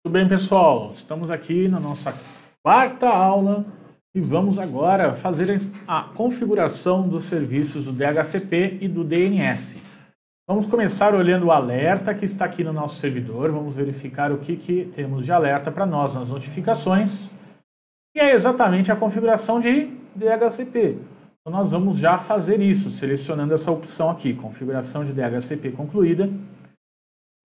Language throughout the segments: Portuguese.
Tudo bem, pessoal? Estamos aqui na nossa quarta aula e vamos agora fazer a configuração dos serviços do DHCP e do DNS. Vamos começar olhando o alerta que está aqui no nosso servidor. Vamos verificar o que temos de alerta para nós nas notificações. E é exatamente a configuração de DHCP. Então nós vamos já fazer isso, selecionando essa opção aqui, configuração de DHCP concluída.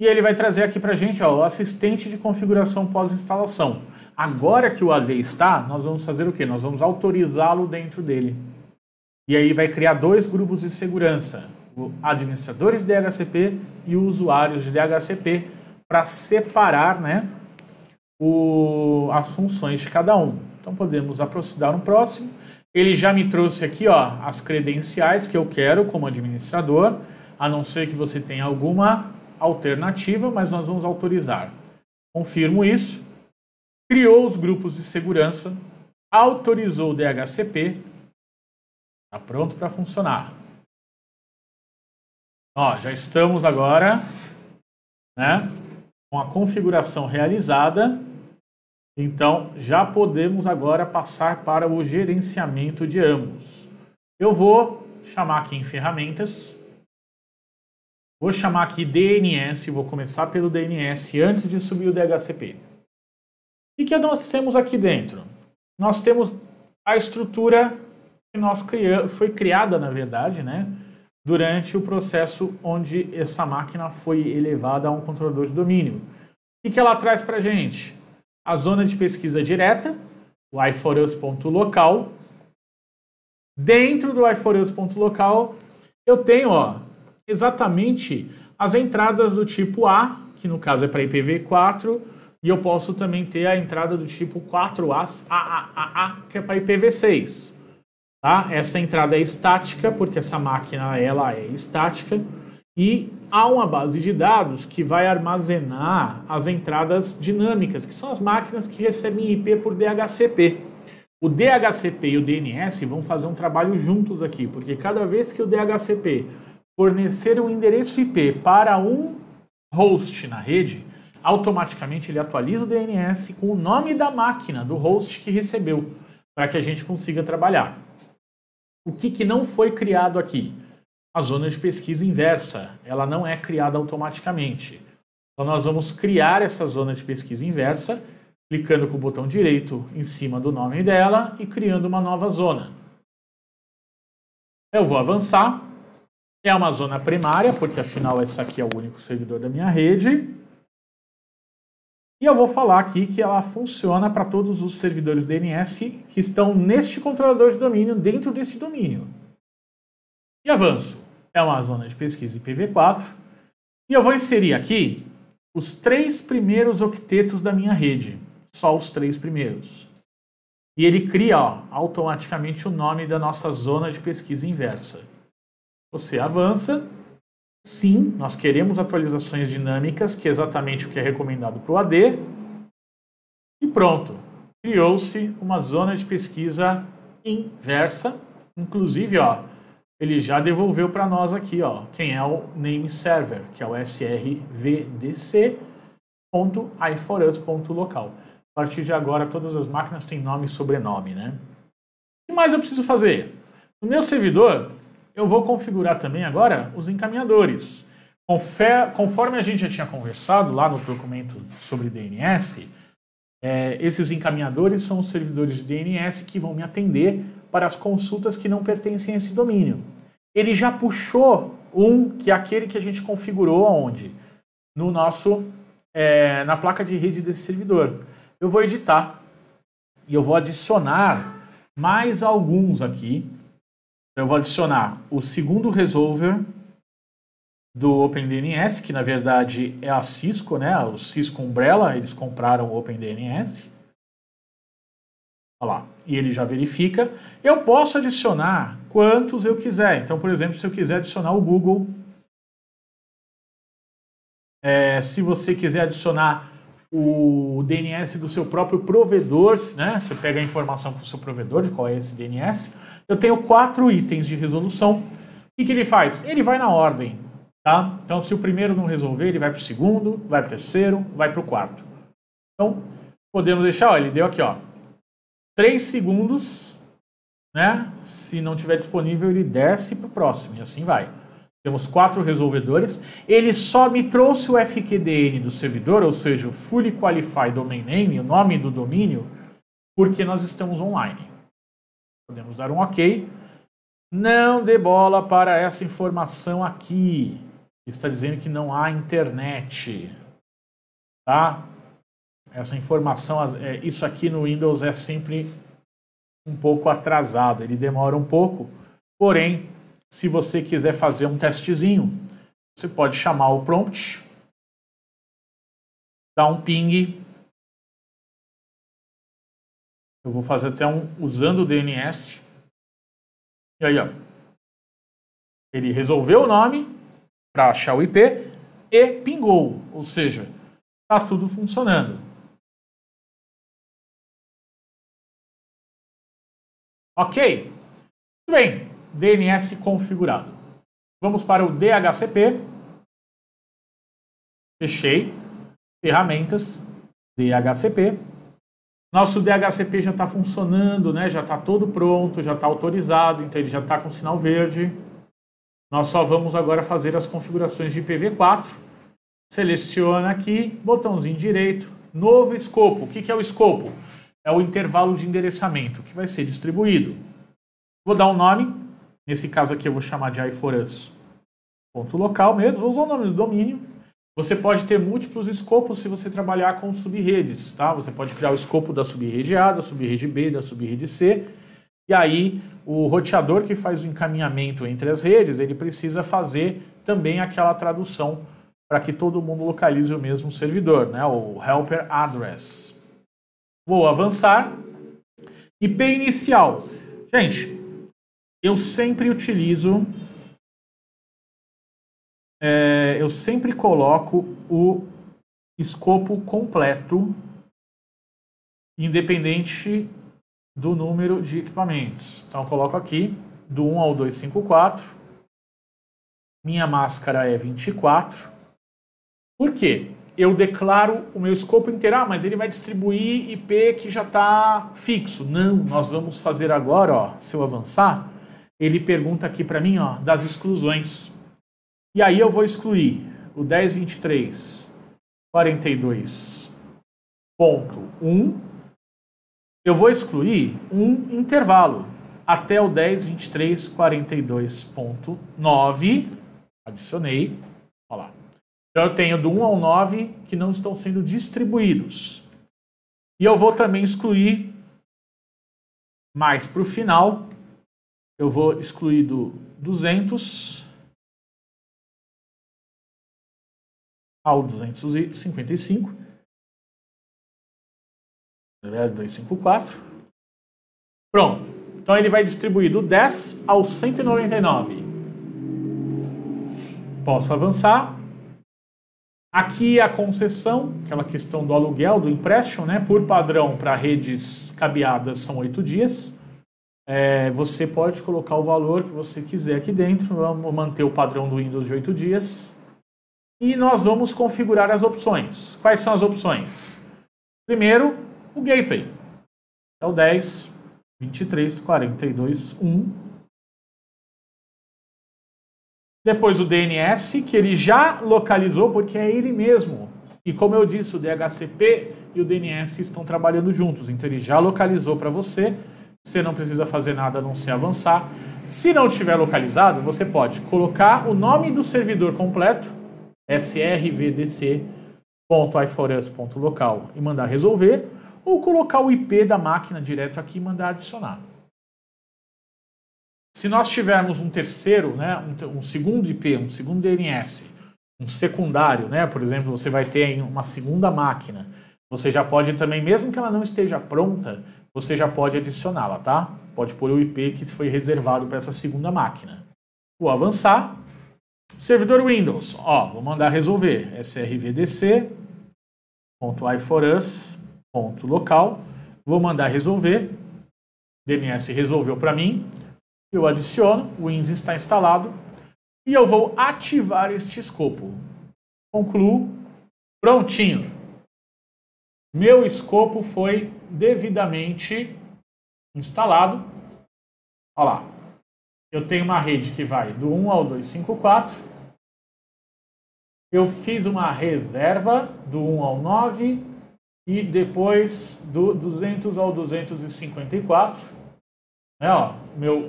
E ele vai trazer aqui para a gente o assistente de configuração pós-instalação. Agora que o AD está, nós vamos fazer o quê? Nós vamos autorizá-lo dentro dele. E aí vai criar dois grupos de segurança, o administrador de DHCP e o usuários de DHCP, para separar, as funções de cada um. Então podemos aproximar um próximo. Ele já me trouxe aqui as credenciais que eu quero como administrador, a não ser que você tenha alguma alternativa, mas nós vamos autorizar. Confirmo isso. Criou os grupos de segurança, autorizou o DHCP, está pronto para funcionar. Já estamos agora, com a configuração realizada. Então, já podemos agora passar para o gerenciamento de ambos. Eu vou chamar aqui em ferramentas. Vou chamar aqui DNS, vou começar pelo DNS antes de subir o DHCP. O que nós temos aqui dentro? Nós temos a estrutura que foi criada, na verdade, durante o processo onde essa máquina foi elevada a um controlador de domínio. O que ela traz para a gente? A zona de pesquisa direta, o iforus.local. Dentro do iforus.local, eu tenho exatamente as entradas do tipo A, que no caso é para IPv4, e eu posso também ter a entrada do tipo 4A, que é para IPv6. Tá? Essa entrada é estática, porque essa máquina ela é estática, e há uma base de dados que vai armazenar as entradas dinâmicas, que são as máquinas que recebem IP por DHCP. O DHCP e o DNS vão fazer um trabalho juntos aqui, porque cada vez que o DHCP fornecer um endereço IP para um host na rede, automaticamente ele atualiza o DNS com o nome da máquina, do host que recebeu, para que a gente consiga trabalhar. O que não foi criado aqui? A zona de pesquisa inversa. Ela não é criada automaticamente. Então nós vamos criar essa zona de pesquisa inversa, clicando com o botão direito em cima do nome dela e criando uma nova zona. Eu vou avançar. É uma zona primária, porque afinal esse aqui é o único servidor da minha rede. E eu vou falar aqui que ela funciona para todos os servidores DNS que estão neste controlador de domínio, dentro deste domínio. E avanço. É uma zona de pesquisa IPv4. E eu vou inserir aqui os 3 primeiros octetos da minha rede. Só os 3 primeiros. E ele cria automaticamente o nome da nossa zona de pesquisa inversa. Você avança. Sim, nós queremos atualizações dinâmicas, que é exatamente o que é recomendado para o AD. E pronto. Criou-se uma zona de pesquisa inversa. Inclusive, ele já devolveu para nós aqui, quem é o name server, que é o srvdc.iforus.local. A partir de agora, todas as máquinas têm nome e sobrenome, O que mais eu preciso fazer? No meu servidor, eu vou configurar também agora os encaminhadores. Conforme a gente já tinha conversado lá no documento sobre DNS, esses encaminhadores são os servidores de DNS que vão me atender para as consultas que não pertencem a esse domínio. Ele já puxou que é aquele que a gente configurou aonde? No nosso, na placa de rede desse servidor. Eu vou editar e eu vou adicionar mais alguns aqui. Eu vou adicionar o segundo resolver do OpenDNS, que na verdade é a Cisco, o Cisco Umbrella, eles compraram o OpenDNS. Olha lá, e ele já verifica. Eu posso adicionar quantos eu quiser. Então, por exemplo, se eu quiser adicionar o Google, se você quiser adicionar o DNS do seu próprio provedor, você pega a informação para o seu provedor de qual é esse DNS. Eu tenho 4 itens de resolução. O que ele faz? Ele vai na ordem. Tá? Então, se o primeiro não resolver, ele vai para o segundo, vai para o terceiro, vai para o quarto. Então, podemos deixar, ó, ele deu aqui, ó, 3 segundos, né? Se não tiver disponível, ele desce para o próximo, e assim vai. Temos 4 resolvedores. Ele só me trouxe o FQDN do servidor, ou seja, o Fully Qualified Domain Name, o nome do domínio, porque nós estamos online. Podemos dar um OK. Não dê bola para essa informação aqui. Está dizendo que não há internet. Tá? Essa informação, isso aqui no Windows é sempre um pouco atrasado. Ele demora um pouco. Porém, se você quiser fazer um testezinho, você pode chamar o prompt, dar um ping. Eu vou fazer até usando o DNS. E aí, ó. Ele resolveu o nome para achar o IP e pingou. Ou seja, está tudo funcionando. Ok? Muito bem. DNS configurado. Vamos para o DHCP. Fechei. Ferramentas. DHCP. Nosso DHCP já está funcionando, né? Já está todo pronto, já está autorizado, então ele já está com sinal verde. Nós só vamos agora fazer as configurações de IPv4. Seleciona aqui, botãozinho direito, novo escopo. O que é o escopo? É o intervalo de endereçamento que vai ser distribuído. Vou dar um nome. Nesse caso aqui eu vou chamar de iforus.local mesmo. Vou usar o nome do domínio. Você pode ter múltiplos escopos se você trabalhar com subredes, tá? Você pode criar o escopo da subrede A, da subrede B, da subrede C. E aí, o roteador que faz o encaminhamento entre as redes, ele precisa fazer também aquela tradução para que todo mundo localize o mesmo servidor, né? O helper address. Vou avançar. IP inicial. Gente, eu sempre utilizo... eu sempre coloco o escopo completo, independente do número de equipamentos. Então, eu coloco aqui, do 1 ao 254. Minha máscara é 24. Por quê? Eu declaro o meu escopo inteiro. Ah, mas ele vai distribuir IP que já está fixo. Não, nós vamos fazer agora, ó, se eu avançar, ele pergunta aqui para mim, ó, das exclusões. E aí eu vou excluir o 10.23.42.1. Eu vou excluir um intervalo até o 10.23.42.9. Adicionei. Olha lá. Então eu tenho do 1 ao 9 que não estão sendo distribuídos. E eu vou também excluir mais para o final. Eu vou excluir do 200 ao 255, 254. Pronto. Então ele vai distribuir do 10 ao 199. Posso avançar. Aqui a concessão, aquela questão do aluguel, do empréstimo, né? Por padrão, para redes cabeadas são 8 dias. Você pode colocar o valor que você quiser aqui dentro. Vamos manter o padrão do Windows de 8 dias. E nós vamos configurar as opções. Quais são as opções? Primeiro, o gateway. É o 10.23.42.1. Depois o DNS, que ele já localizou, porque é ele mesmo. E como eu disse, o DHCP e o DNS estão trabalhando juntos. Então ele já localizou para você. Você não precisa fazer nada a não ser avançar. Se não estiver localizado, você pode colocar o nome do servidor completo, srvdc.iforus.local, e mandar resolver, ou colocar o IP da máquina direto aqui e mandar adicionar. Se nós tivermos um terceiro, né, um segundo IP, um segundo DNS, um secundário, né, por exemplo, você vai ter uma segunda máquina, você já pode também, mesmo que ela não esteja pronta, você já pode adicioná-la, tá? Pode pôr o IP que foi reservado para essa segunda máquina. Vou avançar. Servidor Windows, ó, vou mandar resolver. srvdc.iforus.local. Vou mandar resolver. DNS resolveu para mim. Eu adiciono, o Windows está instalado. E eu vou ativar este escopo. Concluo. Prontinho. Meu escopo foi devidamente instalado. Olha lá. Eu tenho uma rede que vai do 1 ao 254. Eu fiz uma reserva do 1 ao 9 e depois do 200 ao 254. Ó, meu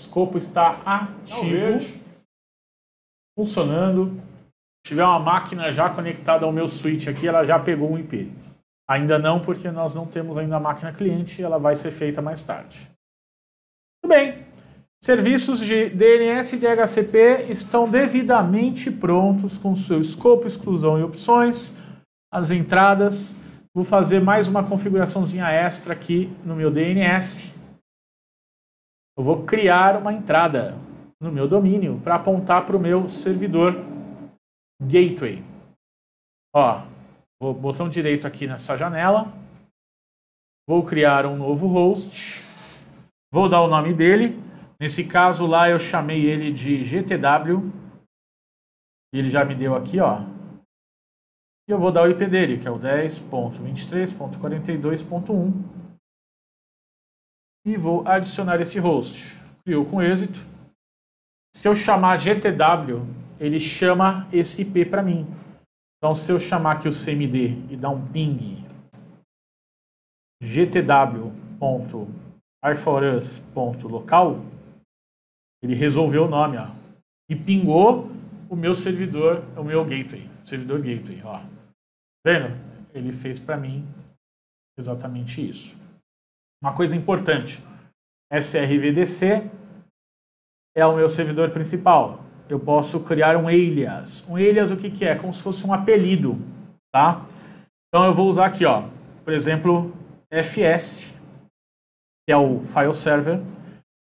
escopo está ativo, funcionando. Se tiver uma máquina já conectada ao meu switch aqui, ela já pegou um IP. Ainda não, porque nós não temos ainda a máquina cliente, ela vai ser feita mais tarde. Muito bem. Serviços de DNS e DHCP estão devidamente prontos com seu escopo, exclusão e opções. As entradas. Vou fazer mais uma configuraçãozinha extra aqui no meu DNS. Eu vou criar uma entrada no meu domínio para apontar para o meu servidor Gateway. Ó, vou botão direito aqui nessa janela. Vou criar um novo host. Vou dar o nome dele. Nesse caso lá eu chamei ele de GTW. Ele já me deu aqui, ó. E eu vou dar o IP dele, que é o 10.23.42.1. E vou adicionar esse host. Criou com êxito. Se eu chamar GTW, ele chama esse IP para mim. Então, se eu chamar aqui o CMD e dar um ping gtw.iforus.local, ele resolveu o nome, ó, e pingou o meu servidor, o meu gateway, servidor gateway, ó. Vendo? Ele fez para mim exatamente isso. Uma coisa importante, SRVDC é o meu servidor principal. Eu posso criar um alias. Um alias o que que é? Como se fosse um apelido, tá? Então eu vou usar aqui, ó, por exemplo, FS, que é o file server.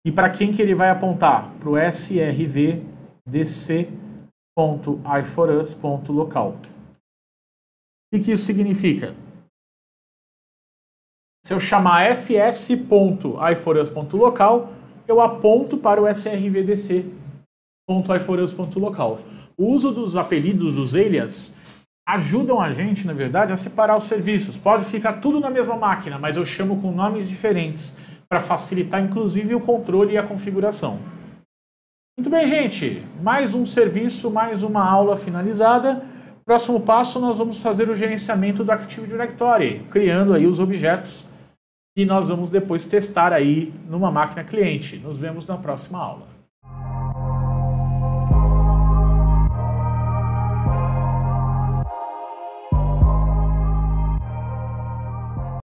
E para quem que ele vai apontar? Para o srvdc.iforus.local. O que isso significa? Se eu chamar fs.iforus.local, eu aponto para o srvdc.iforus.local. O uso dos apelidos, dos alias, ajudam a gente, na verdade, a separar os serviços. Pode ficar tudo na mesma máquina, mas eu chamo com nomes diferentes, para facilitar, inclusive, o controle e a configuração. Muito bem, gente. Mais um serviço, mais uma aula finalizada. Próximo passo, nós vamos fazer o gerenciamento do Active Directory, criando aí os objetos que nós vamos depois testar aí numa máquina cliente. Nos vemos na próxima aula.